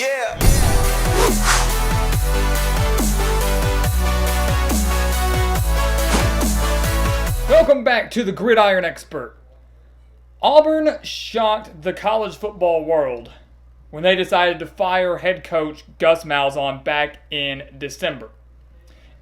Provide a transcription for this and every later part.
Yeah. Welcome back to the Gridiron Expert. Auburn shocked the college football world when they decided to fire head coach Gus Malzahn back in December.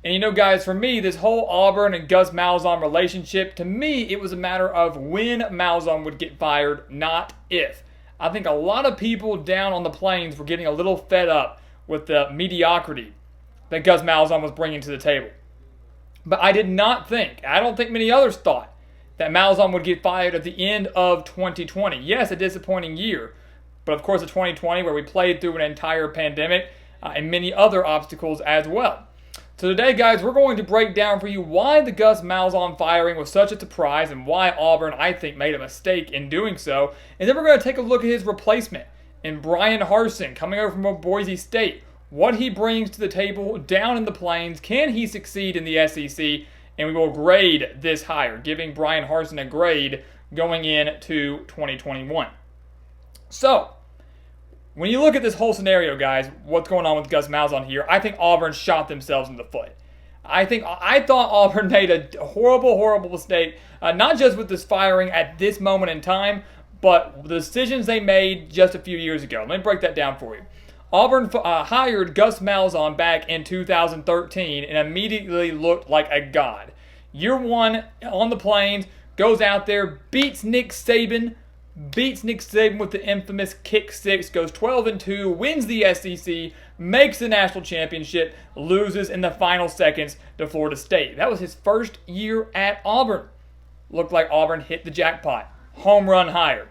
And you know, guys, for me, this whole Auburn and Gus Malzahn relationship, to me, it was a matter of when Malzahn would get fired, not if. I think a lot of people down on the plains were getting a little fed up with the mediocrity that Gus Malzahn was bringing to the table. But I did not think, I don't think many others thought, that Malzahn would get fired at the end of 2020. Yes, a disappointing year, but of course a 2020 where we played through an entire pandemic and many other obstacles as well. So today, guys, we're going to break down for you why the Gus Malzahn firing was such a surprise and why Auburn, I think, made a mistake in doing so. And then we're going to take a look at his replacement in Bryan Harsin, coming over from Boise State. What he brings to the table down in the plains. Can he succeed in the SEC? And we will grade this hire, giving Bryan Harsin a grade going into 2021. So, when you look at this whole scenario, guys, what's going on with Gus Malzahn here, I think Auburn shot themselves in the foot. I thought Auburn made a horrible mistake, not just with this firing at this moment in time, but the decisions they made just a few years ago. Let me break that down for you. Auburn hired Gus Malzahn back in 2013 and immediately looked like a god. Year one on the plains, goes out there, beats Nick Saban with the infamous kick six, goes 12-2, wins the SEC, makes the national championship, loses in the final seconds to Florida State. That was his first year at Auburn. Looked like Auburn hit the jackpot. Home run hire.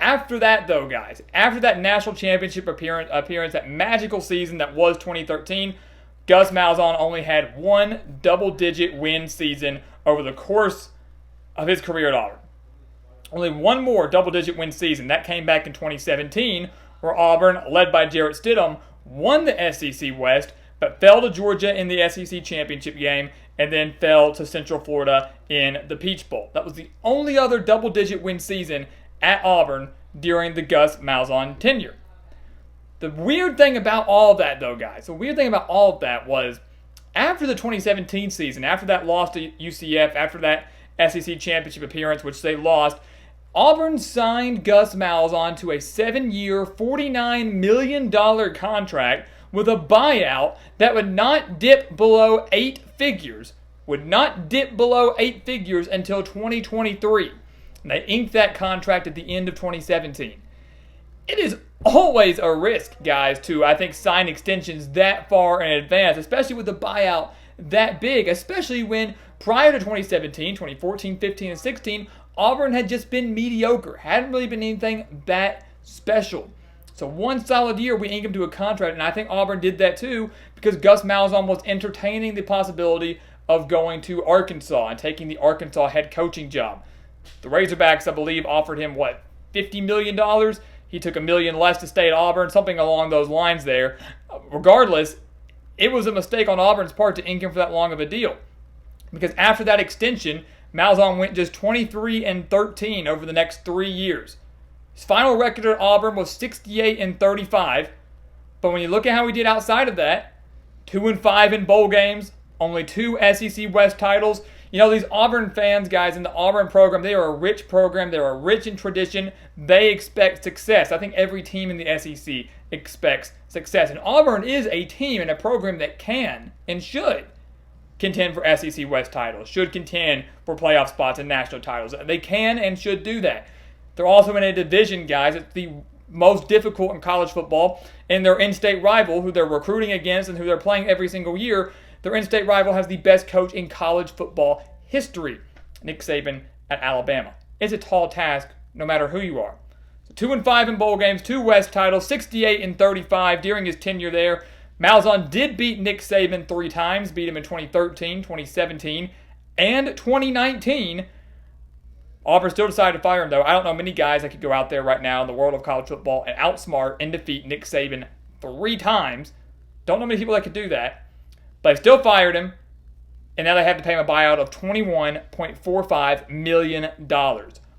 After that, though, guys, after that national championship appearance, that magical season that was 2013, Gus Malzahn only had one double-digit win season over the course of his career at Auburn. Only one more double-digit win season. That came back in 2017, where Auburn, led by Jarrett Stidham, won the SEC West, but fell to Georgia in the SEC championship game, and then fell to Central Florida in the Peach Bowl. That was the only other double-digit win season at Auburn during the Gus Malzahn tenure. The weird thing about all of that, though, guys, was after the 2017 season, after that loss to UCF, after that SEC championship appearance, which they lost, Auburn signed Gus Malzahn to a 7-year, $49 million contract with a buyout that would not dip below 8 figures, until 2023. And they inked that contract at the end of 2017. It is always a risk, guys, to, I think, sign extensions that far in advance, especially with the buyout that big, especially when prior to 2017, 2014, 15, and 16, Auburn had just been mediocre, hadn't really been anything that special. So one solid year, we ink him to a contract, and I think Auburn did that too because Gus Malzahn was entertaining the possibility of going to Arkansas and taking the Arkansas head coaching job. The Razorbacks, I believe, offered him, $50 million? He took $1 million less to stay at Auburn, something along those lines there. Regardless, it was a mistake on Auburn's part to ink him for that long of a deal. Because after that extension, Malzahn went just 23-13 over the next 3 years. His final record at Auburn was 68-35. But when you look at how he did outside of that, 2-5 in bowl games, only 2 SEC West titles. You know, these Auburn fans, guys, in the Auburn program, they are a rich program. They are rich in tradition. They expect success. I think every team in the SEC expects success. And Auburn is a team and a program that can and should contend for SEC West titles, should contend for playoff spots and national titles. They can and should do that. They're also in a division, guys. It's the most difficult in college football. And their in-state rival, who they're recruiting against and who they're playing every single year, their in-state rival has the best coach in college football history, Nick Saban at Alabama. It's a tall task, no matter who you are. So 2-5 in bowl games, 2 West titles, 68-35 during his tenure there. Malzahn did beat Nick Saban 3 times, beat him in 2013, 2017, and 2019. Auburn still decided to fire him, though. I don't know many guys that could go out there right now in the world of college football and outsmart and defeat Nick Saban 3 times. Don't know many people that could do that. But they still fired him, and now they have to pay him a buyout of $21.45 million.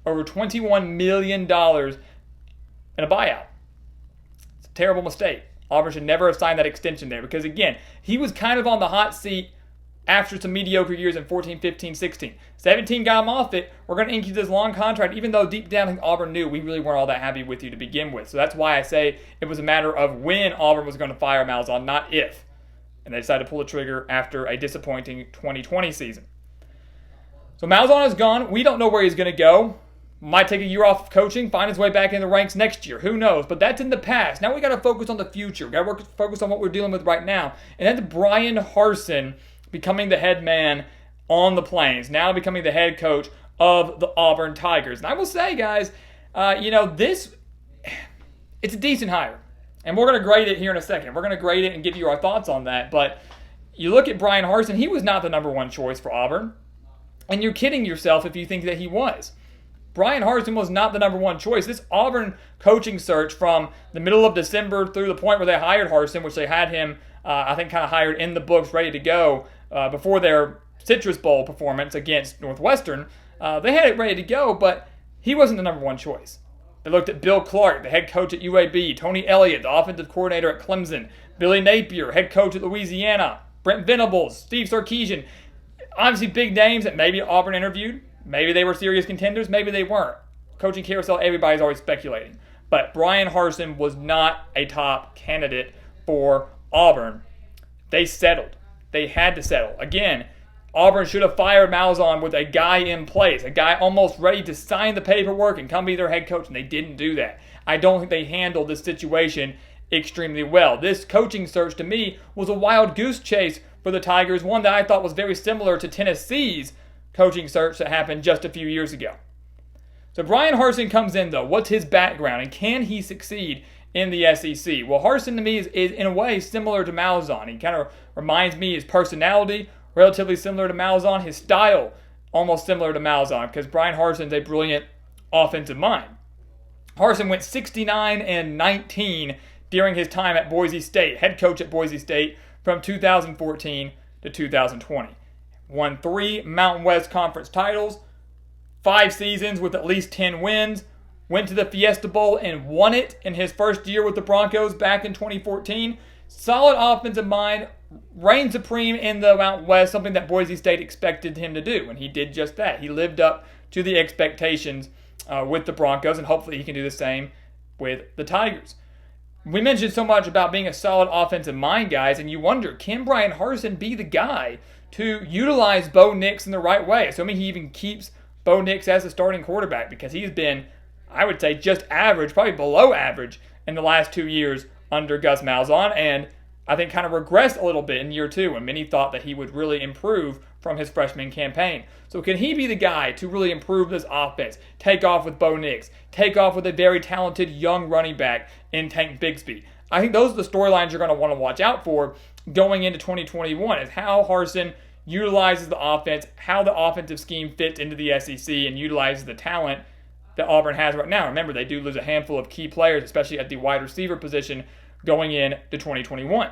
Over $21 million in a buyout. It's terrible mistake. Auburn should never have signed that extension there because, again, he was kind of on the hot seat after some mediocre years in 14, 15, 16. 17 got him off it. We're going to ink you this long contract, even though deep down I think Auburn knew we really weren't all that happy with you to begin with. So that's why I say it was a matter of when Auburn was going to fire Malzahn, not if. And they decided to pull the trigger after a disappointing 2020 season. So Malzahn is gone. We don't know where he's going to go. Might take a year off of coaching, find his way back in the ranks next year. Who knows? But that's in the past. Now we got to focus on the future. We got to focus on what we're dealing with right now. And that's Bryan Harsin becoming the head man on the Plains, now becoming the head coach of the Auburn Tigers. And I will say, guys, it's a decent hire. And we're going to grade it here in a second. We're going to grade it and give you our thoughts on that. But you look at Bryan Harsin, he was not the number one choice for Auburn. And you're kidding yourself if you think that he was. Bryan Harsin was not the number one choice. This Auburn coaching search from the middle of December through the point where they hired Harsin, which they had him, I think, kind of hired in the books, ready to go before their Citrus Bowl performance against Northwestern. They had it ready to go, but he wasn't the number one choice. They looked at Bill Clark, the head coach at UAB, Tony Elliott, the offensive coordinator at Clemson, Billy Napier, head coach at Louisiana, Brent Venables, Steve Sarkisian. Obviously big names that maybe Auburn interviewed. Maybe they were serious contenders. Maybe they weren't. Coaching carousel, everybody's always speculating. But Bryan Harsin was not a top candidate for Auburn. They settled. They had to settle. Again, Auburn should have fired Malzahn with a guy in place, a guy almost ready to sign the paperwork and come be their head coach, and they didn't do that. I don't think they handled this situation extremely well. This coaching search, to me, was a wild goose chase for the Tigers, one that I thought was very similar to Tennessee's coaching search that happened just a few years ago. So Bryan Harsin comes in, though. What's his background, and can he succeed in the SEC? Well, Harsin to me is in a way similar to Malzahn. He kind of reminds me, his personality, relatively similar to Malzahn. His style, almost similar to Malzahn, because Bryan Harsin's a brilliant offensive mind. Harsin went 69-19 during his time at Boise State, head coach at Boise State from 2014 to 2020. Won 3 Mountain West Conference titles, 5 seasons with at least 10 wins, went to the Fiesta Bowl and won it in his first year with the Broncos back in 2014. Solid offensive mind, reigned supreme in the Mountain West, something that Boise State expected him to do, and he did just that. He lived up to the expectations with the Broncos, and hopefully he can do the same with the Tigers. We mentioned so much about being a solid offensive mind, guys, and you wonder, can Bryan Harsin be the guy to utilize Bo Nix in the right way, assuming he even keeps Bo Nix as a starting quarterback, because he's been, I would say, just average, probably below average in the last 2 years under Gus Malzahn, and I think kind of regressed a little bit in year 2 when many thought that he would really improve from his freshman campaign. So can he be the guy to really improve this offense, take off with Bo Nix, take off with a very talented young running back in Tank Bigsby? I think those are the storylines you're going to want to watch out for going into 2021, is how Harsin utilizes the offense, how the offensive scheme fits into the SEC, and utilizes the talent that Auburn has right now. Remember, they do lose a handful of key players, especially at the wide receiver position, going into 2021.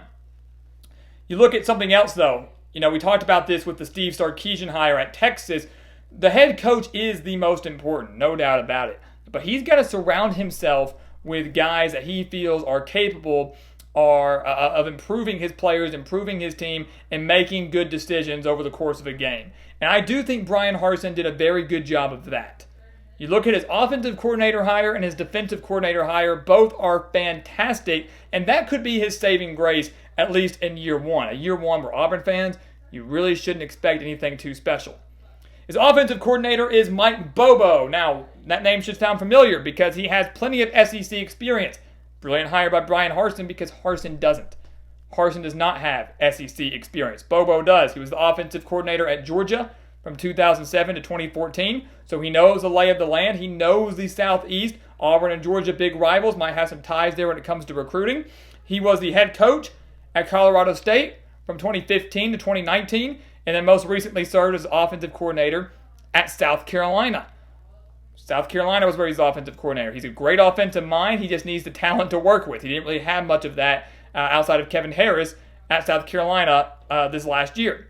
You look at something else, though. We talked about this with the Steve Sarkisian hire at Texas. The head coach is the most important, no doubt about it. But he's got to surround himself with guys that he feels are capable of improving his players, improving his team, and making good decisions over the course of a game. And I do think Bryan Harsin did a very good job of that. You look at his offensive coordinator hire and his defensive coordinator hire, both are fantastic, and that could be his saving grace, at least in year 1. A year 1 where Auburn fans, you really shouldn't expect anything too special. His offensive coordinator is Mike Bobo. Now, that name should sound familiar because he has plenty of SEC experience. Brilliant hire by Bryan Harsin because Harsin doesn't. Harsin does not have SEC experience. Bobo does. He was the offensive coordinator at Georgia from 2007 to 2014, so he knows the lay of the land. He knows the Southeast. Auburn and Georgia, big rivals, might have some ties there when it comes to recruiting. He was the head coach at Colorado State from 2015 to 2019, and then most recently served as offensive coordinator at South Carolina. South Carolina was where he's the offensive coordinator. He's a great offensive mind. He just needs the talent to work with. He didn't really have much of that outside of Kevin Harris at South Carolina this last year.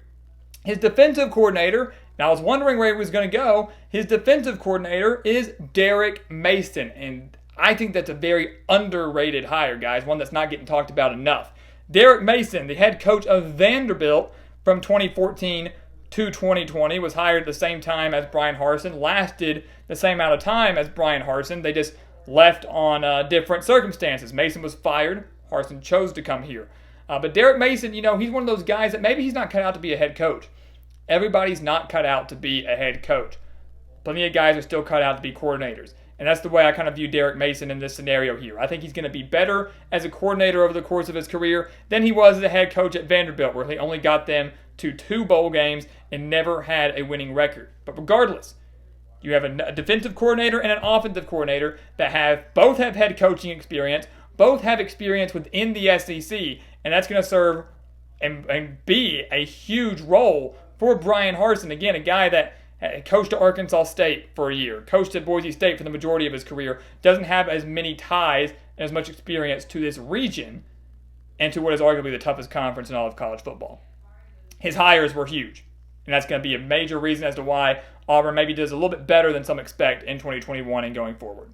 His defensive coordinator, now I was wondering where he was going to go, his defensive coordinator is Derek Mason. And I think that's a very underrated hire, guys, one that's not getting talked about enough. Derek Mason, the head coach of Vanderbilt from 2014 to 2020, was hired at the same time as Bryan Harsin, lasted the same amount of time as Bryan Harsin. They just left on different circumstances. Mason was fired. Harsin chose to come here. But Derek Mason, he's one of those guys that maybe he's not cut out to be a head coach. Everybody's not cut out to be a head coach. Plenty of guys are still cut out to be coordinators. And that's the way I kind of view Derek Mason in this scenario here. I think he's going to be better as a coordinator over the course of his career than he was as a head coach at Vanderbilt, where he only got them to 2 bowl games and never had a winning record. But regardless, you have a defensive coordinator and an offensive coordinator that both have head coaching experience, both have experience within the SEC, and that's going to serve and be a huge role for Bryan Harsin. Again, a guy that coached at Arkansas State for a year, coached at Boise State for the majority of his career, doesn't have as many ties and as much experience to this region and to what is arguably the toughest conference in all of college football. His hires were huge, and that's going to be a major reason as to why Auburn maybe does a little bit better than some expect in 2021 and going forward.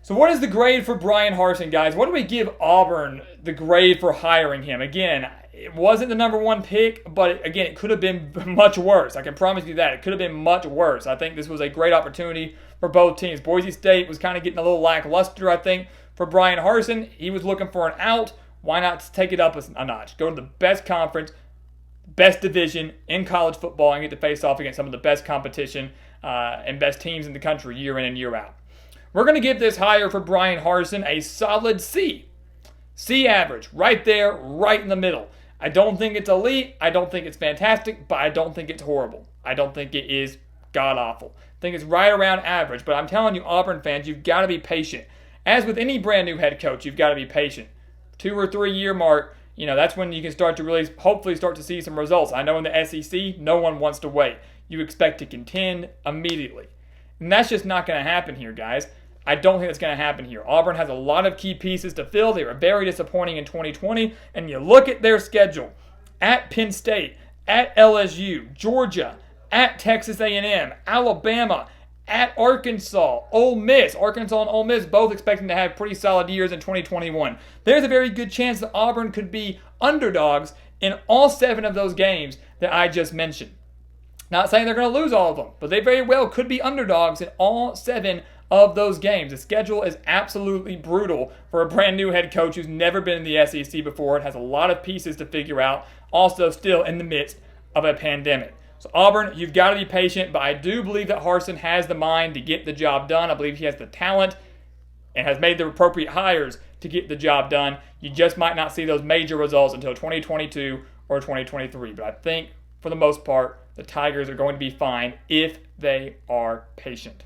So what is the grade for Bryan Harsin, guys? What do we give Auburn the grade for hiring him? Again, it wasn't the number 1 pick, but again, it could have been much worse. I can promise you that. It could have been much worse. I think this was a great opportunity for both teams. Boise State was kind of getting a little lackluster, I think, for Bryan Harsin. He was looking for an out. Why not take it up a notch? Go to the best conference, best division in college football, and get to face off against some of the best competition and best teams in the country year in and year out. We're going to give this hire for Bryan Harsin a solid C. C average, right there, right in the middle. I don't think it's elite. I don't think it's fantastic, but I don't think it's horrible. I don't think it is god-awful. I think it's right around average, but I'm telling you, Auburn fans, you've got to be patient. As with any brand new head coach, you've got to be patient. 2 or 3 year mark, that's when you can start to really, hopefully start to see some results. I know in the SEC, no one wants to wait. You expect to contend immediately. And that's just not going to happen here, guys. I don't think that's going to happen here. Auburn has a lot of key pieces to fill. They were very disappointing in 2020. And you look at their schedule. At Penn State, at LSU, Georgia, at Texas A&M, Alabama, at Arkansas, Ole Miss. Arkansas and Ole Miss both expecting to have pretty solid years in 2021. There's a very good chance that Auburn could be underdogs in all 7 of those games that I just mentioned. Not saying they're going to lose all of them, but they very well could be underdogs in all 7 of those games. The schedule is absolutely brutal for a brand new head coach who's never been in the SEC before and has a lot of pieces to figure out, also still in the midst of a pandemic. So Auburn, you've got to be patient, but I do believe that Harsin has the mind to get the job done. I believe he has the talent and has made the appropriate hires to get the job done. You just might not see those major results until 2022 or 2023. But I think, for the most part, the Tigers are going to be fine if they are patient.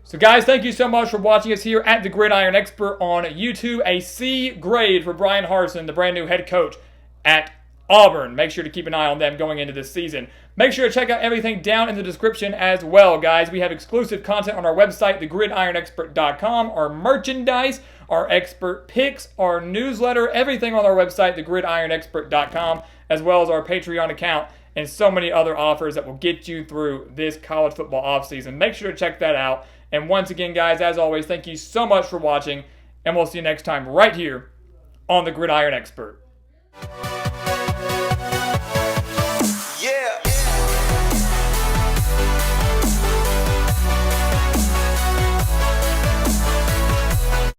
So guys, thank you so much for watching us here at the Gridiron Expert on YouTube. A C grade for Bryan Harsin, the brand new head coach at Auburn. Make sure to keep an eye on them going into this season. Make sure to check out everything down in the description as well, guys. We have exclusive content on our website, thegridironexpert.com, our merchandise, our expert picks, our newsletter, everything on our website, thegridironexpert.com, as well as our Patreon account, and so many other offers that will get you through this college football offseason. Make sure to check that out. And once again, guys, as always, thank you so much for watching, and we'll see you next time right here on the Gridiron Expert.